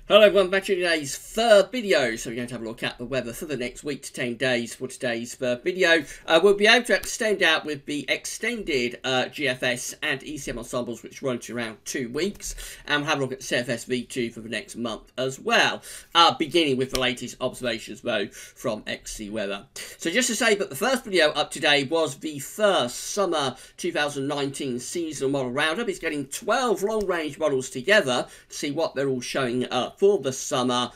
Hello everyone, back to today's third video. So we're going to have a look at the weather for the next week to 10 days for today's third video. We'll be able to extend out with the extended GFS and ECM ensembles, which run to around 2 weeks. And we'll have a look at CFS V2 for the next month as well. Beginning with the latest observations though from XC Weather. So just to say that the first video up today was the first summer 2019 seasonal model roundup. It's getting 12 long range models together to see what they're all showing for the summer.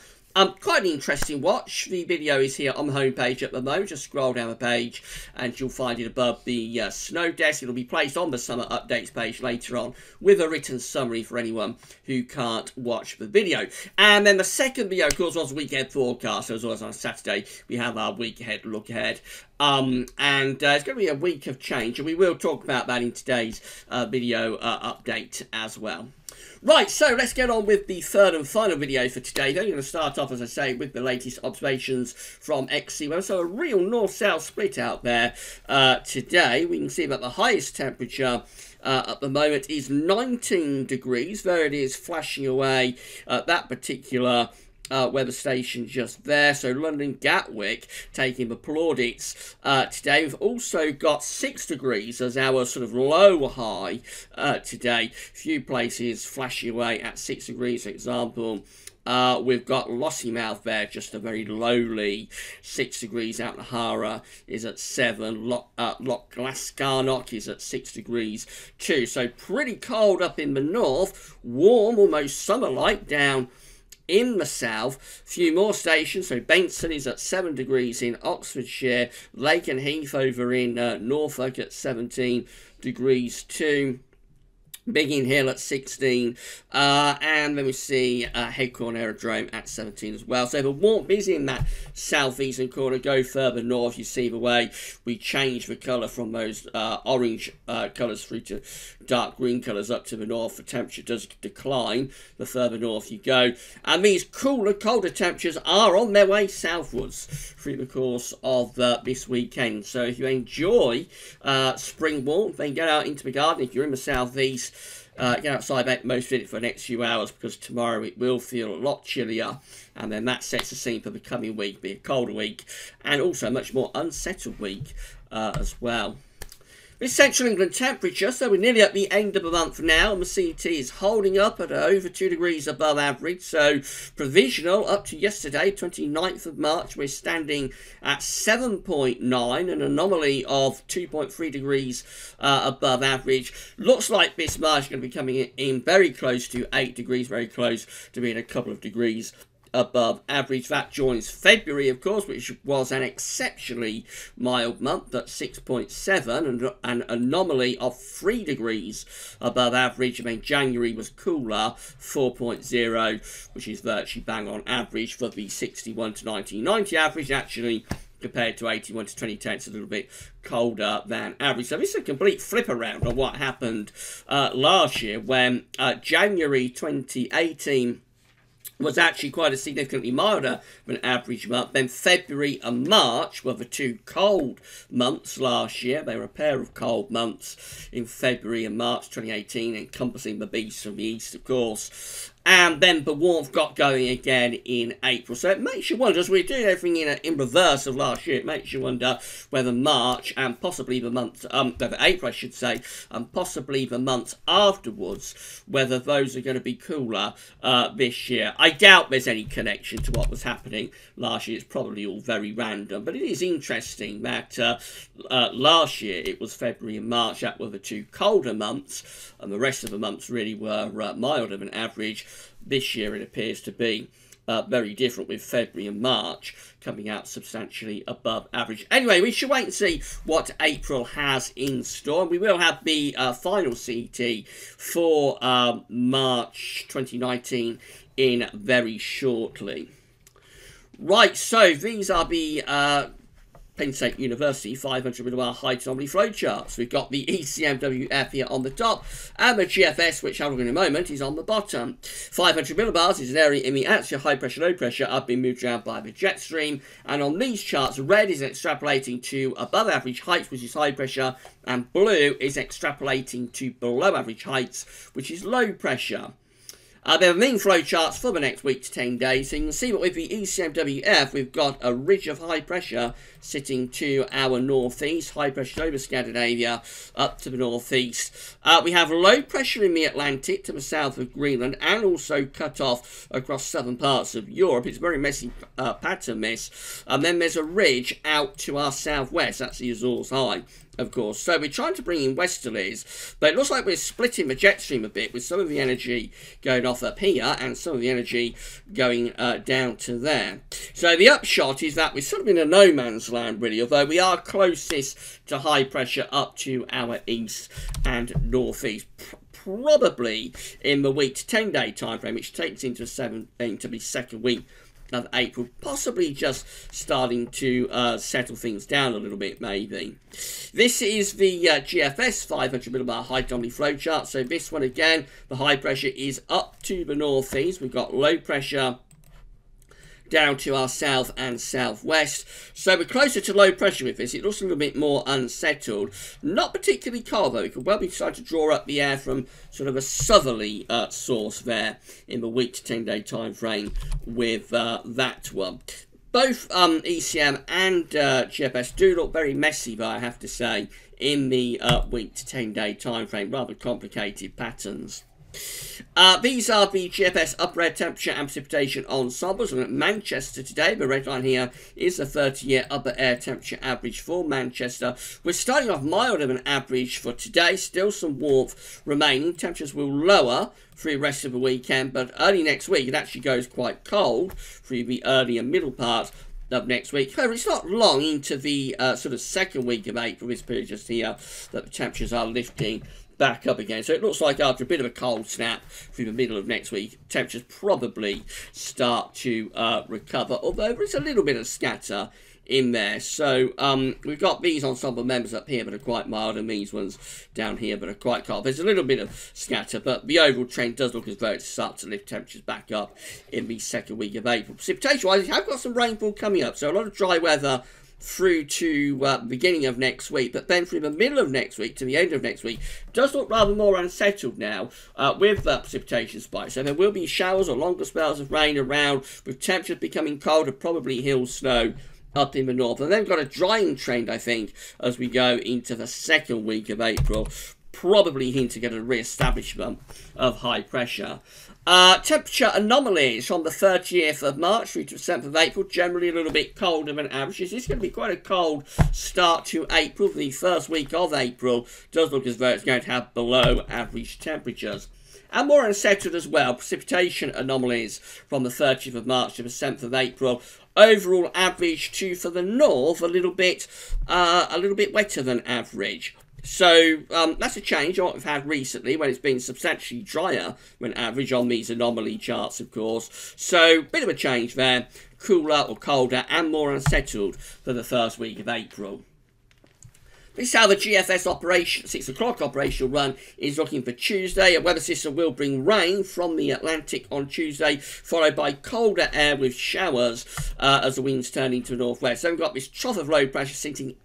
Quite an interesting watch. The video is here on the homepage at the moment. Just scroll down the page and you'll find it above the snow desk. It'll be placed on the summer updates page later on with a written summary for anyone who can't watch the video. And then the second video, of course, was weekend forecast. So as always on Saturday, we have our week ahead look ahead. It's going to be a week of change, and we will talk about that in today's video update as well. Right, so let's get on with the third and final video for today. Then we're going to start off, as I say, with the latest observations from XC Weather. So a real north-south split out there today. We can see that the highest temperature at the moment is 19 degrees. There it is, flashing away at that particular weather station just there. So London Gatwick taking the plaudits today. We've also got 6 degrees as our sort of low high today. Few places flashing away at 6 degrees, for example. We've got Lossiemouth there, just a very lowly 6 degrees. Out Nahara is at 7. Loch Glascarnock is at 6 degrees too. So pretty cold up in the north. Warm, almost summer-like down in the south. Few more stations. So Bainton is at 7 degrees in Oxfordshire. Lake and Heath over in Norfolk at 17 degrees too. Biggin Hill at 16, and then we see Headcorn Aerodrome at 17 as well. So the warmth is in that southeastern corner. Go further north, you see the way we change the colour from those orange colours through to dark green colours up to the north. The temperature does decline the further north you go. And these cooler, colder temperatures are on their way southwards through the course of this weekend. So if you enjoy spring warmth, then get out into the garden. If you're in the southeast, get outside, make most of it for the next few hours, because tomorrow it will feel a lot chillier, and then that sets the scene for the coming week. Be a colder week and also a much more unsettled week as well. This Central England temperature, so we're nearly at the end of the month now, and the CT is holding up at over 2 degrees above average. So provisional up to yesterday, 29th of March, we're standing at 7.9, an anomaly of 2.3 degrees above average. Looks like this March is going to be coming in very close to 8 degrees, very close to being a couple of degrees above average. That joins February, of course, which was an exceptionally mild month at 6.7, and an anomaly of 3 degrees above average. I mean, January was cooler, 4.0, which is virtually bang on average for the 61 to 1990 average. Actually, compared to 81 to 2010, it's a little bit colder than average. So this is a complete flip around on what happened last year, when January 2018 was actually quite a significantly milder than average month. Then February and March were the two cold months last year. They were a pair of cold months in February and March 2018, encompassing the beast from the east, of course. And then the warmth got going again in April. So it makes you wonder, as we're doing everything in reverse of last year, it makes you wonder whether March and possibly the month, whether April I should say, and possibly the months afterwards, whether those are going to be cooler this year. I doubt there's any connection to what was happening last year. It's probably all very random. But it is interesting that last year it was February and March that were the two colder months, and the rest of the months really were milder than average. This year it appears to be very different, with February and March coming out substantially above average. Anyway, we should wait and see what April has in store. We will have the final CT for March 2019 in very shortly. Right, so these are the Penn State University 500 millibar height anomaly flow charts. We've got the ECMWF here on the top, and the GFS, which I'll look at in a moment, is on the bottom. 500 millibars is an area in the atmosphere, high pressure, low pressure, are being moved around by the jet stream. And on these charts, red is extrapolating to above average heights, which is high pressure, and blue is extrapolating to below average heights, which is low pressure. There are mean flow charts for the next week to 10 days, so you can see that with the ECMWF, we've got a ridge of high pressure sitting to our northeast, high pressure over Scandinavia, up to the northeast. We have low pressure in the Atlantic to the south of Greenland, and also cut off across southern parts of Europe. It's a very messy pattern, this. And then there's a ridge out to our southwest, that's the Azores High, of course. So we're trying to bring in westerlies, but it looks like we're splitting the jet stream a bit, with some of the energy going off up here and some of the energy going down to there. So the upshot is that we're sort of in a no man's land, really, although we are closest to high pressure up to our east and northeast. Probably in the week to 10 day time frame, which takes into the second week of April, possibly just starting to settle things down a little bit, maybe. This is the GFS 500 millibar high anomaly flow chart. So this one again, the high pressure is up to the northeast. We've got low pressure down to our south and southwest. So we're closer to low pressure with this. It looks a little bit more unsettled. Not particularly cold though. We could well be trying to draw up the air from sort of a southerly source there in the week to 10 day time frame with that one. Both ECM and GFS do look very messy, though, I have to say, in the week to 10 day time frame. Rather complicated patterns. These are the GFS upper air temperature and precipitation ensembles. And at Manchester today, the red line here is the 30-year upper air temperature average for Manchester. We're starting off milder than average for today. Still some warmth remaining. Temperatures will lower through the rest of the weekend, but early next week it actually goes quite cold through the early and middle part of next week. However, it's not long into the sort of second week of April, this period just here, that the temperatures are lifting back up again. So it looks like after a bit of a cold snap through the middle of next week, temperatures probably start to recover, although there's a little bit of scatter in there. So we've got these ensemble members up here that are quite mild, and these ones down here that are quite cold. There's a little bit of scatter, but the overall trend does look as though it starts to lift temperatures back up in the second week of April. Precipitation-wise, we have got some rainfall coming up, so a lot of dry weather through to the beginning of next week, but then through the middle of next week to the end of next week does look rather more unsettled now with precipitation spikes. So there will be showers or longer spells of rain around, with temperatures becoming colder, probably hill snow up in the north. And then we've got a drying trend, I think, as we go into the second week of April, probably hinting at a re-establishment of high pressure. Temperature anomalies from the 30th of March through to the 7th of April, generally a little bit colder than average. This is going to be quite a cold start to April. The first week of April does look as though it's going to have below average temperatures. And more unsettled as well, precipitation anomalies from the 30th of March to the 7th of April. Overall average too for the north, a little bit wetter than average. So that's a change on what we've had recently, when it's been substantially drier than average on these anomaly charts, of course. So bit of a change there, cooler or colder and more unsettled for the first week of April. This is how the GFS operation, 6 o'clock operational run is looking for Tuesday. A weather system will bring rain from the Atlantic on Tuesday, followed by colder air with showers as the winds turn into the northwest. So we've got this trough of low pressure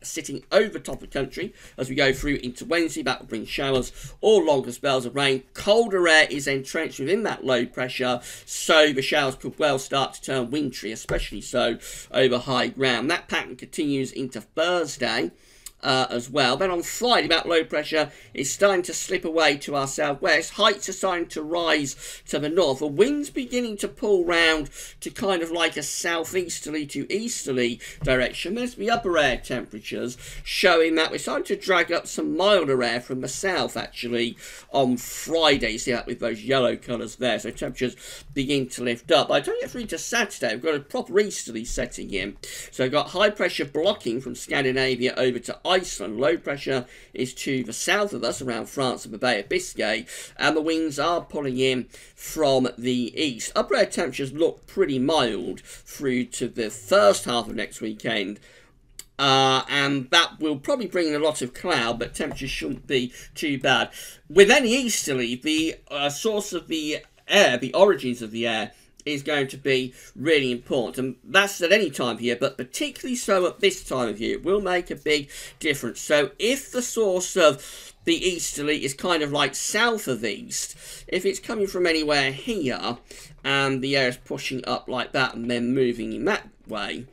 sitting over top of the country as we go through into Wednesday. That will bring showers or longer spells of rain. Colder air is entrenched within that low pressure, so the showers could well start to turn wintry, especially so over high ground. That pattern continues into Thursday as well. Then on Friday, that low pressure is starting to slip away to our southwest. Heights are starting to rise to the north. The wind's beginning to pull round to kind of like a southeasterly to easterly direction. There's the upper air temperatures showing that we're starting to drag up some milder air from the south actually on Friday. You see that with those yellow colours there. So temperatures begin to lift up. By the time you get through to Saturday, we've got a proper easterly setting in. So we've got high pressure blocking from Scandinavia over to Iceland. Low pressure is to the south of us around France and the Bay of Biscay, and the winds are pulling in from the east. Upper air temperatures look pretty mild through to the first half of next weekend, and that will probably bring in a lot of cloud, but temperatures shouldn't be too bad. With any easterly, the source of the air, the origins of the air, is going to be really important, and that's at any time of year, but particularly so at this time of year. It will make a big difference. So if the source of the easterly is kind of like south of east, if it's coming from anywhere here and the air is pushing up like that and then moving in that way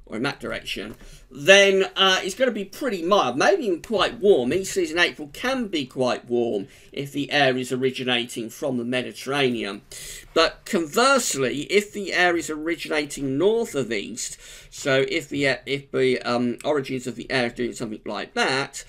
or in that direction, then it's going to be pretty mild, maybe even quite warm. Easterlies in April can be quite warm if the air is originating from the Mediterranean. But conversely, if the air is originating north of east, so if the origins of the air is doing something like that,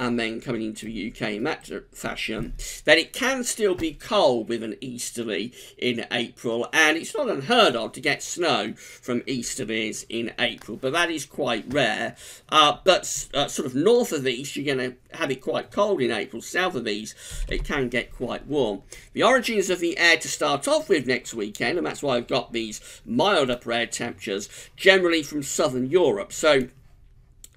and then coming into the UK in that fashion, then it can still be cold with an easterly in April, and it's not unheard of to get snow from easterlies in April, but that is quite rare. But sort of north of east, you're going to have it quite cold in April. South of east, it can get quite warm. The origins of the air to start off with next weekend, and that's why I've got these mild upper air temperatures, generally from southern Europe. So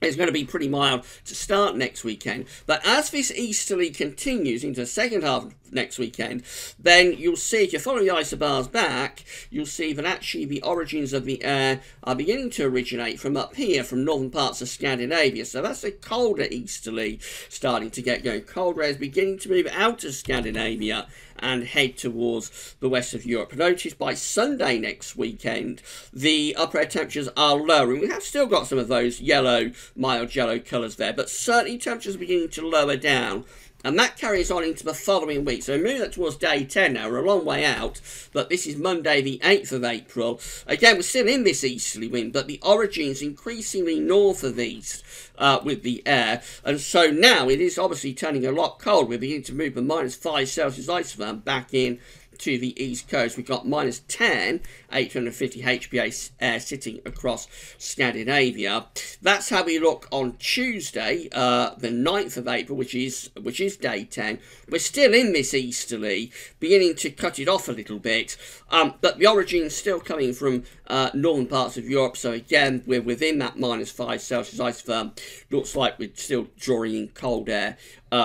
it's going to be pretty mild to start next weekend. But as this easterly continues into the second half of next weekend, then you'll see, if you're following the isobars back, you'll see that actually the origins of the air are beginning to originate from up here, from northern parts of Scandinavia. So that's a colder easterly starting to get going. Colder air is beginning to move out of Scandinavia and head towards the west of Europe. Notice by Sunday next weekend, the upper air temperatures are lowering. We have still got some of those yellow, mild yellow colours there, but certainly temperatures are beginning to lower down. And that carries on into the following week. So we move that towards day 10 now. We're a long way out, but this is Monday the 8th of April. Again, we're still in this easterly wind, but the origins increasingly north of east with the air. And so now it is obviously turning a lot cold. We're beginning to move the -5 Celsius isotherm back in to the east coast. We've got -10, 850 HPA air sitting across Scandinavia. That's how we look on Tuesday, the 9th of April, which is day 10. We're still in this easterly, beginning to cut it off a little bit, but the origin is still coming from northern parts of Europe. So again, we're within that -5 Celsius isotherm. Looks like we're still drawing in cold air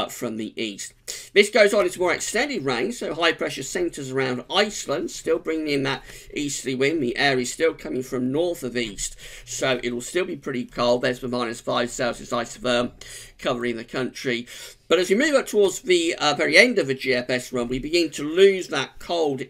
from the east. This goes on into more extended range, so high pressure centres around Iceland, still bringing in that easterly wind. The air is still coming from north of east, so it will still be pretty cold. There's the -5 Celsius isotherm covering the country. But as we move up towards the very end of the GFS run, we begin to lose that cold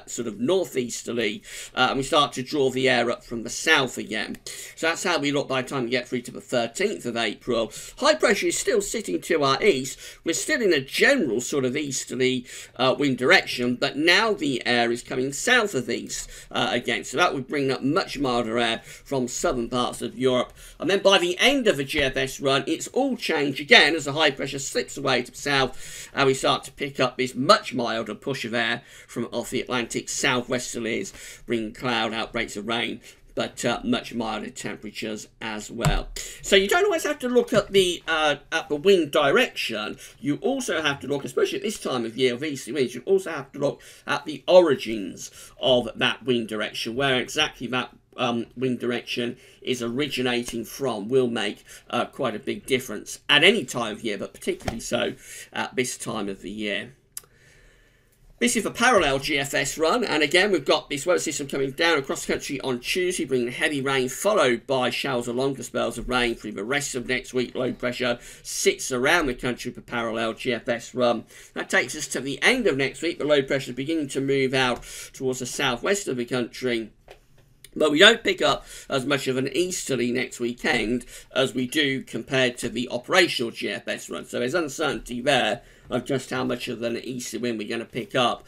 sort of northeasterly, and we start to draw the air up from the south again. So that's how we look by the time we get through to the 13th of April. High pressure is still sitting to our east. We're still in a general sort of easterly wind direction, but now the air is coming south of east again. So that would bring up much milder air from southern parts of Europe. And then by the end of the GFS run, it's all changed again as the high pressure slips away to the south, and we start to pick up this much milder push of air from off the Atlantic southwesterlies, bringing cloud outbreaks of rain, but much milder temperatures as well. So you don't always have to look at the wind direction. You also have to look, especially at this time of year of easterly winds, you also have to look at the origins of that wind direction, where exactly that wind direction is originating from will make quite a big difference at any time of year, but particularly so at this time of the year. This is a parallel GFS run, and again we've got this weather system coming down across the country on Tuesday, bringing heavy rain followed by showers or longer spells of rain through the rest of next week. Low pressure sits around the country for parallel GFS run. That takes us to the end of next week. The low pressure is beginning to move out towards the southwest of the country. But we don't pick up as much of an easterly next weekend as we do compared to the operational GFS run. So there's uncertainty there of just how much of an easterly wind we're going to pick up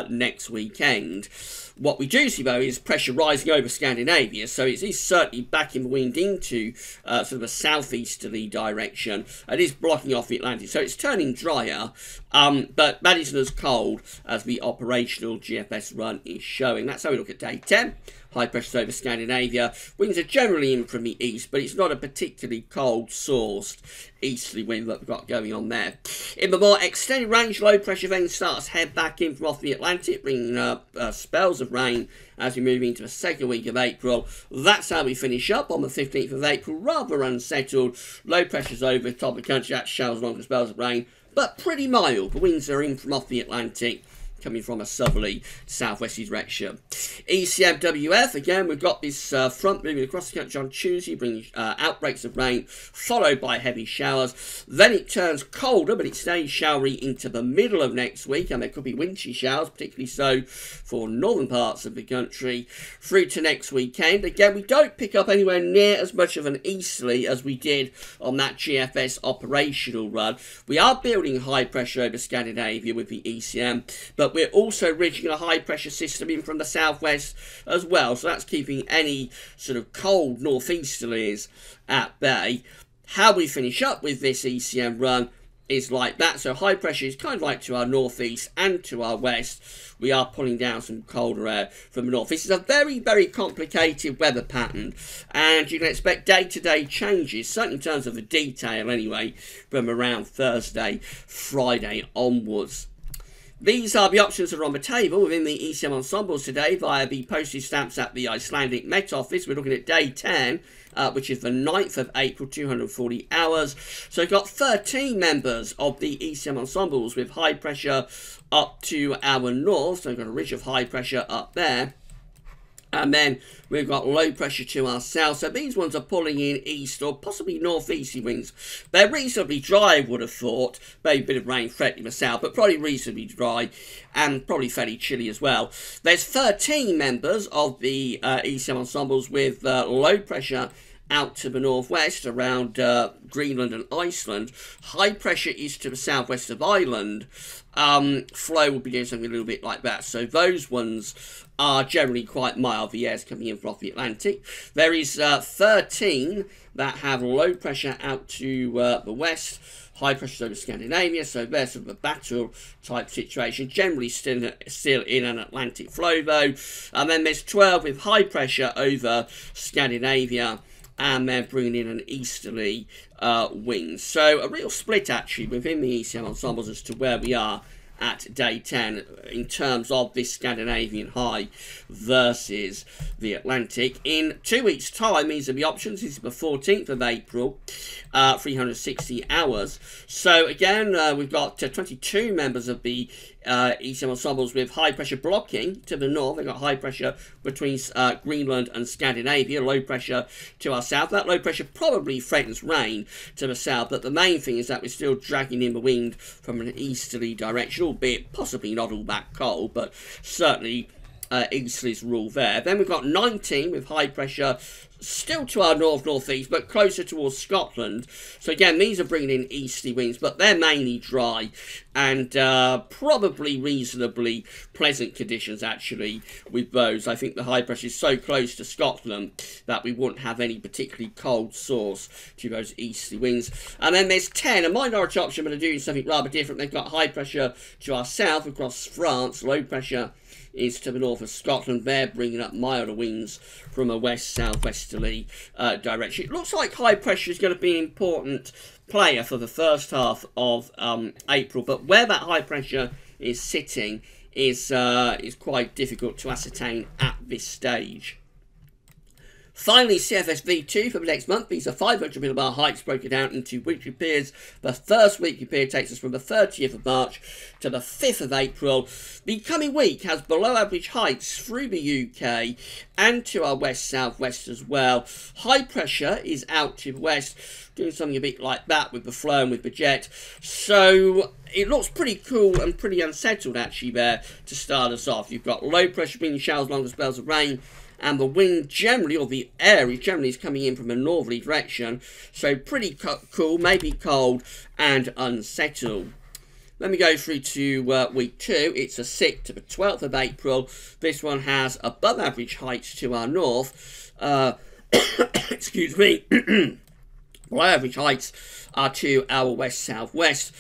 next weekend. What we do see, though, is pressure rising over Scandinavia, so it is certainly backing the wind into sort of a southeasterly direction. It is blocking off the Atlantic, so it's turning drier, but that isn't as cold as the operational GFS run is showing. That's how we look at day 10. High pressure over Scandinavia. Winds are generally in from the east, but it's not a particularly cold-sourced easterly wind that we've got going on there. In the more extended range, low pressure then starts to head back in from off the Atlantic, bringing spells of rain as we move into the second week of April. That's how we finish up on the 15th of April. Rather unsettled. Low pressure's over the top of the country. That showers longer spells of rain, but pretty mild. The winds are in from off the Atlantic, coming from a southerly southwesterly direction. ECMWF, again, we've got this front moving across the country on Tuesday, bringing outbreaks of rain, followed by heavy showers. Then it turns colder, but it stays showery into the middle of next week, and there could be wintry showers, particularly so for northern parts of the country, through to next weekend. Again, we don't pick up anywhere near as much of an easterly as we did on that GFS operational run. We are building high pressure over Scandinavia with the ECM, but we're also ridging a high pressure system in from the southwest as well, so that's keeping any sort of cold northeasterlies at bay. How we finish up with this ECM run is like that. So high pressure is kind of like to our northeast and to our west. We are pulling down some colder air from the north. This is a very, very complicated weather pattern, and you can expect day-to-day changes, certainly in terms of the detail anyway, from around Thursday, Friday onwards. These are the options that are on the table within the ECM ensembles today via the postage stamps at the Icelandic Met Office. We're looking at day 10, which is the 9th of April, 240 hours. So we've got 13 members of the ECM ensembles with high pressure up to our north. So we've got a ridge of high pressure up there. And then we've got low pressure to our south. So these ones are pulling in east or possibly northeasterly winds. They're reasonably dry, I would have thought. Maybe a bit of rain threatening the south, but probably reasonably dry and probably fairly chilly as well. There's 13 members of the ECM ensembles with low pressure out to the northwest around Greenland and Iceland. High pressure is to the southwest of Ireland. Flow will be doing something a little bit like that. So those ones are generally quite mild. The air's coming in from the Atlantic. There is 13 that have low pressure out to the west. High pressure over Scandinavia, so they're sort of a battle type situation, generally still in an Atlantic flow though. And then there's 12 with high pressure over Scandinavia, and they're bringing in an easterly wind. So a real split actually within the ECM ensembles as to where we are at day 10 in terms of this Scandinavian high versus the Atlantic. In 2 weeks' time, these are the options. This is the 14th of April, 360 hours. So again, we've got 22 members of the ECM ensembles with high pressure blocking to the north. They've got high pressure between Greenland and Scandinavia, low pressure to our south. That low pressure probably threatens rain to the south, but the main thing is that we're still dragging in the wind from an easterly direction, albeit possibly not all that cold, but certainly easterlies rule there. Then we've got 19 with high pressure still to our north-northeast, but closer towards Scotland. So again, these are bringing in easterly winds, but they're mainly dry and probably reasonably pleasant conditions actually with those. I think the high pressure is so close to Scotland that we wouldn't have any particularly cold source to those easterly winds. And then there's 10, a minority option, but are doing something rather different. They've got high pressure to our south across France, low pressure is to the north of Scotland. They're bringing up milder winds from a west-southwesterly direction. It looks like high pressure is going to be an important player for the first half of April, but where that high pressure is sitting is quite difficult to ascertain at this stage. Finally, CFSV2 for the next month. These are 500 millibar hikes broken down into weekly periods. The first weekly period takes us from the 30th of March to the 5th of April. The coming week has below average heights through the UK and to our west-southwest as well. High pressure is out to the west, doing something a bit like that with the flow and with the jet. So it looks pretty cool and pretty unsettled actually there to start us off. You've got low pressure bringing showers, longer spells of rain, and the wind generally, or the air generally, is coming in from a northerly direction. So pretty cool, maybe cold and unsettled. Let me go through to week 2. It's the 6th to the 12th of April. This one has above average heights to our north. Excuse me. Below average heights are to our west-southwest.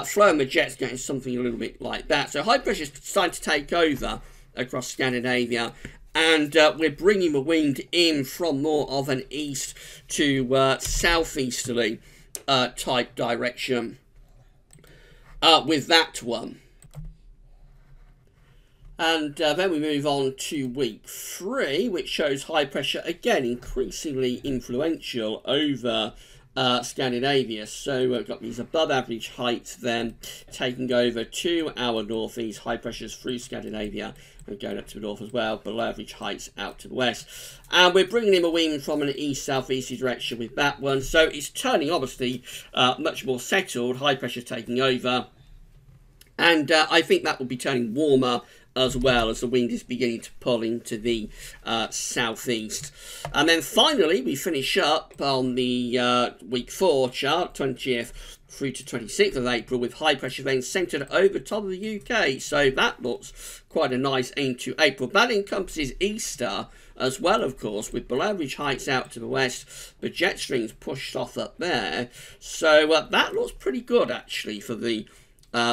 Flow and the jet's getting something a little bit like that. So high pressure is starting to take over across Scandinavia. And we're bringing the wind in from more of an east to southeasterly type direction with that one. And then we move on to week 3, which shows high pressure, again, increasingly influential over Scandinavia. So we've got these above average heights then taking over to our northeast, high pressures through Scandinavia and going up to the north as well, below average heights out to the west. And we're bringing in a wind from an east-southeasterly direction with that one. So it's turning obviously much more settled, high pressure taking over. And I think that will be turning warmer as well as the wind is beginning to pull into the southeast. And then finally we finish up on the week 4 chart, 20th through to 26th of April, with high pressure then centred over top of the UK. So that looks quite a nice end to April. That encompasses Easter as well, of course, with below average heights out to the west, the jet streams pushed off up there. So that looks pretty good actually for the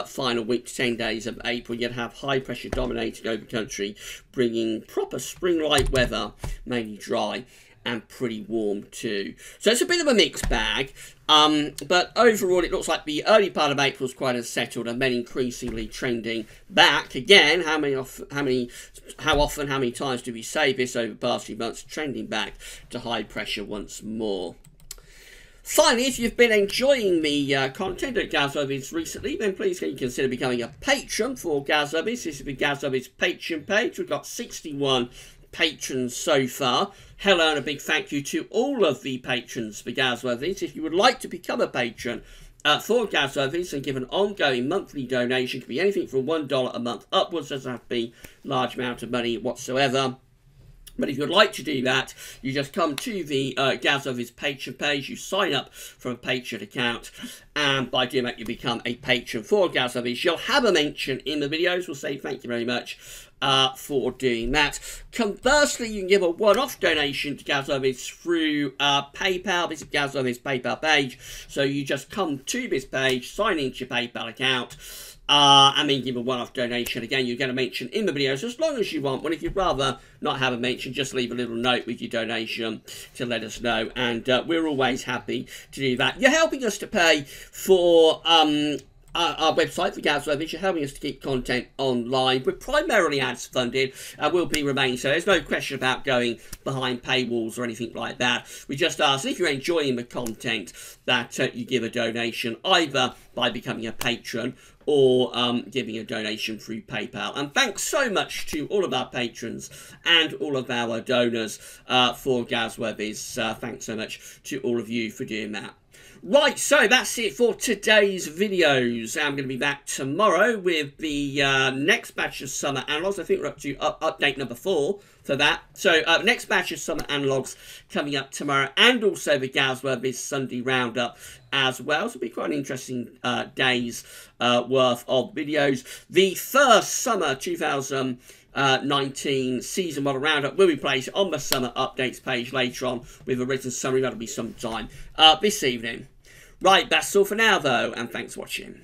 final week to 10 days of April. You'd have high pressure dominating over the country, bringing proper spring-like weather, mainly dry and pretty warm too. So it's a bit of a mixed bag, but overall it looks like the early part of April is quite unsettled and then increasingly trending back again. How often, how many times do we say this over the past few months? Trending back to high pressure once more. Finally, if you've been enjoying the content at GazWeatherVids recently, then please can you consider becoming a patron for GazWeatherVids. This is the GazWeatherVids Patreon page. We've got 61 patrons so far. Hello and a big thank you to all of the patrons for GazWeatherVids. If you would like to become a patron for GazWeatherVids and give an ongoing monthly donation, it can be anything from $1 a month upwards, doesn't have to be a large amount of money whatsoever. But if you'd like to do that, you just come to the GazWeatherVids Patreon page, you sign up for a Patreon account, and by doing that you become a patron for GazWeatherVids. You'll have a mention in the videos. We'll say thank you very much for doing that. Conversely, you can give a one-off donation to GazWeatherVids through PayPal. This is GazWeatherVids PayPal page. So you just come to this page, sign into your PayPal account, and then give a one-off donation. Again, you get a mention in the videos as long as you want one. If you'd rather not have a mention, just leave a little note with your donation to let us know, and we're always happy to do that. You're helping us to pay for our website for GazWeatherVids. You're helping us to keep content online. We're primarily ads funded, will be remain so. There's no question about going behind paywalls or anything like that. We just ask if you're enjoying the content that you give a donation, either by becoming a patron or giving a donation through PayPal. And thanks so much to all of our patrons and all of our donors for GazWeatherVids. Thanks so much to all of you for doing that. Right, so that's it for today's videos. I'm going to be back tomorrow with the next batch of summer analogs. I think we're up to update number 4 for that. So next batch of summer analogs coming up tomorrow, and also the GazWeatherVids Sunday roundup as well. So it'll be quite an interesting days worth of videos. The first summer 2019 season model roundup will be placed on the summer updates page later on with a written summary. That'll be sometime this evening. Right, that's all for now though, and thanks for watching.